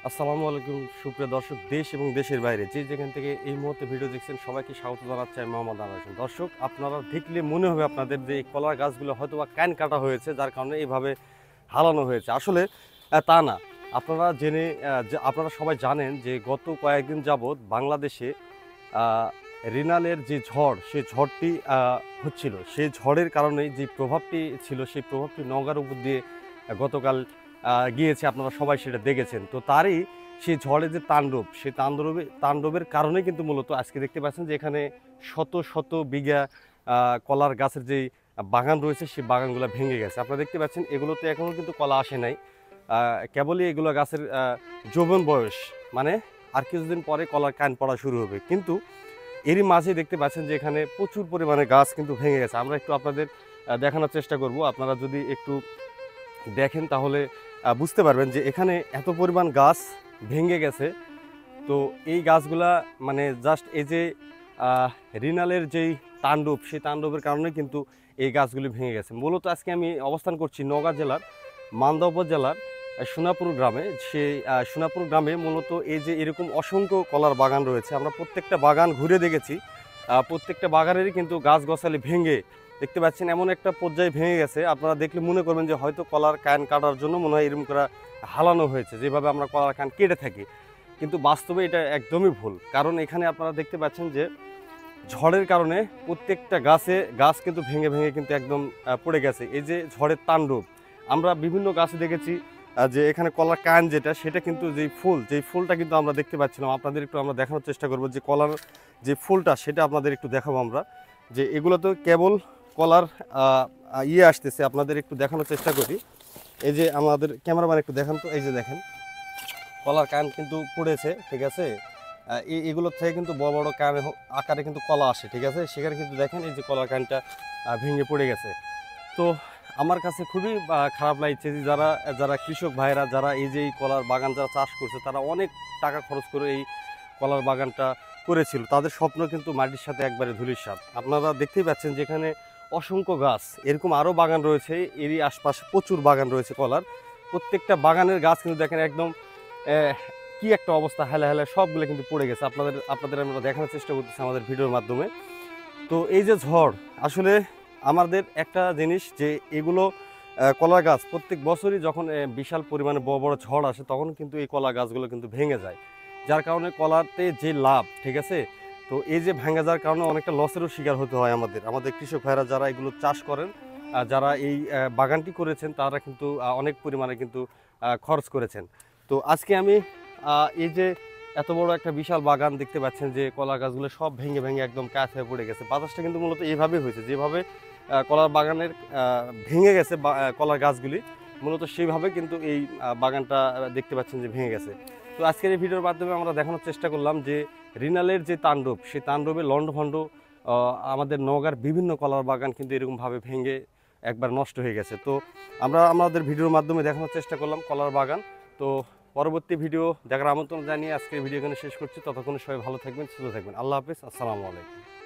আসসালামু আলাইকুম সুপ্রিয় দর্শক, দেশ এবং দেশের বাইরে যে যেখান থেকে এই মুহূর্তে ভিডিও দেখছেন সবাইকে স্বাগত জানাচ্ছি। আমি মোহাম্মদ আনাস হোসেন। দর্শক, আপনারা দেখলে মনে হবে আপনাদের যে এই কলার গাছগুলো হয়তো বা কান কাটা হয়েছে, যার কারণে এইভাবে হালানো হয়েছে। আসলে তা না। আপনারা আপনারা সবাই জানেন যে গত কয়েকদিন যাবৎ বাংলাদেশে আহ, রিনালের যে ঝড়, সেই ঝড়টি হচ্ছিল। সেই ঝড়ের কারণে যে প্রভাবটি ছিল, সেই প্রভাবটি নওগাঁর উপর দিয়ে গতকাল গিয়েছে। আপনারা সবাই সেটা দেখেছেন। তো তারই সেই ঝড়ের যে তাণ্ডব, সেই তাণ্ডবের কারণে কিন্তু মূলত আজকে দেখতে পাচ্ছেন যে এখানে শত শত বিঘা কলার গাছের যেই বাগান রয়েছে, সেই বাগানগুলো ভেঙে গেছে। আপনারা দেখতে পাচ্ছেন এগুলোতে এখনও কিন্তু কলা আসে নাই। কেবলই এগুলো গাছের যৌবন বয়স, মানে আর কিছুদিন পরে কলার কান পড়া শুরু হবে। কিন্তু এরই মাঝে দেখতে পাচ্ছেন যে এখানে প্রচুর পরিমাণে গাছ কিন্তু ভেঙে গেছে। আমরা একটু আপনাদের দেখানোর চেষ্টা করব। আপনারা যদি একটু দেখেন তাহলে বুঝতে পারবেন যে এখানে এত পরিমাণ গাছ ভেঙে গেছে। তো এই গাছগুলা মানে জাস্ট এই যে রিনালের যেই তাণ্ডব, সেই তাণ্ডবের কারণে কিন্তু এই গাছগুলি ভেঙে গেছে। মূলত আজকে আমি অবস্থান করছি নওগাঁ জেলার মান্দা উপজেলার সোনাপুর গ্রামে। সেই সোনাপুর গ্রামে মূলত এই যে এরকম অসংখ্য কলার বাগান রয়েছে। আমরা প্রত্যেকটা বাগান ঘুরে দেখেছি, প্রত্যেকটা বাগানেরই কিন্তু গাছ গছালি ভেঙে দেখতে পাচ্ছেন এমন একটা পর্যায়ে ভেঙে গেছে। আপনারা দেখলে মনে করবেন যে হয়তো কলার কান কাটার জন্য মনে হয় এরকম করে হালানো হয়েছে, যেভাবে আমরা কলার কান কেটে থাকি। কিন্তু বাস্তবে এটা একদমই ভুল। কারণ এখানে আপনারা দেখতে পাচ্ছেন যে ঝড়ের কারণে প্রত্যেকটা গাছ কিন্তু ভেঙে ভেঙে কিন্তু একদম পড়ে গেছে। এই যে ঝড়ের তাণ্ডব, আমরা বিভিন্ন গাছে দেখেছি যে এখানে কলার কান যেটা, সেটা কিন্তু যেই ফুলটা কিন্তু আমরা দেখতে পাচ্ছিলাম। আপনাদের একটু আমরা দেখানোর চেষ্টা করব যে কলার যে ফুলটা, সেটা আপনাদের একটু দেখাবো আমরা। যে এগুলো তো কেবল কলার আসতেছে, আপনাদের একটু দেখানোর চেষ্টা করি। এই যে আমাদের ক্যামেরাম্যান একটু দেখান তো, এই যে দেখেন কলার কান কিন্তু পড়েছে, ঠিক আছে। এগুলোর থেকে কিন্তু বড় বড় কান আকারে কিন্তু কলা আসে, ঠিক আছে। সেখানে কিন্তু দেখেন এই যে কলার কানটা ভেঙে পড়ে গেছে। তো আমার কাছে খুবই খারাপ লাগছে যে যারা যারা কৃষক ভাইরা, যারা এই যে এই কলার বাগান যারা চাষ করছে, তারা অনেক টাকা খরচ করে এই কলার বাগানটা করেছিল। তাদের স্বপ্ন কিন্তু মাটির সাথে একবারে ধূলিসাৎ। আপনারা দেখতেই পাচ্ছেন যেখানে অসংখ্য গাছ, এরকম আরও বাগান রয়েছে, এরই আশপাশে প্রচুর বাগান রয়েছে কলার। প্রত্যেকটা বাগানের গাছ কিন্তু দেখেন একদম কি একটা অবস্থা, হেলে হেলে সবগুলো কিন্তু পড়ে গেছে। আপনাদের আমরা দেখানোর চেষ্টা করতেছি আমাদের ভিডিওর মাধ্যমে। তো এই যে ঝড়, আসলে আমাদের একটা জিনিস যে এগুলো কলা গাছ প্রত্যেক বছরই যখন বিশাল পরিমাণে বড় বড় ঝড় আসে, তখন কিন্তু এই কলা গাছগুলো কিন্তু ভেঙে যায়। যার কারণে কলাতে যে লাভ, ঠিক আছে। তো এই যে ভেঙে যাওয়ার কারণে অনেকটা লসেরও শিকার হতে হয় আমাদের কৃষক ভাইরা যারা এগুলো চাষ করেন, যারা এই বাগানটি করেছেন, তারা কিন্তু অনেক পরিমাণে কিন্তু খরচ করেছেন। তো আজকে আমি এই যে এত বড় একটা বিশাল বাগান দেখতে পাচ্ছেন যে কলা গাছগুলো সব ভেঙে ভেঙে একদম কাঠ হয়ে পড়ে গেছে। বাতাসটা কিন্তু মূলত এইভাবেই হয়েছে, যেভাবে কলার বাগানের ভেঙে গেছে কলার গাছগুলি, মূলত সেইভাবে কিন্তু এই বাগানটা দেখতে পাচ্ছেন যে ভেঙে গেছে। তো আজকের এই ভিডিওর মাধ্যমে আমরা দেখানোর চেষ্টা করলাম যে রিনালের যে তাণ্ডব, সেই তাণ্ডবে লণ্ডভণ্ড আমাদের নওগাঁর বিভিন্ন কলার বাগান কিন্তু এরকমভাবে ভেঙে একবার নষ্ট হয়ে গেছে। তো আমরা আমাদের ভিডিওর মাধ্যমে দেখানোর চেষ্টা করলাম কলার বাগান। তো পরবর্তী ভিডিও দেখার আমন্ত্রণ জানিয়ে আজকের ভিডিও এখানে শেষ করছি। ততক্ষণ সবাই ভালো থাকবেন, সুস্থ থাকবেন। আল্লাহ হাফিজ, আসসালামু আলাইকুম।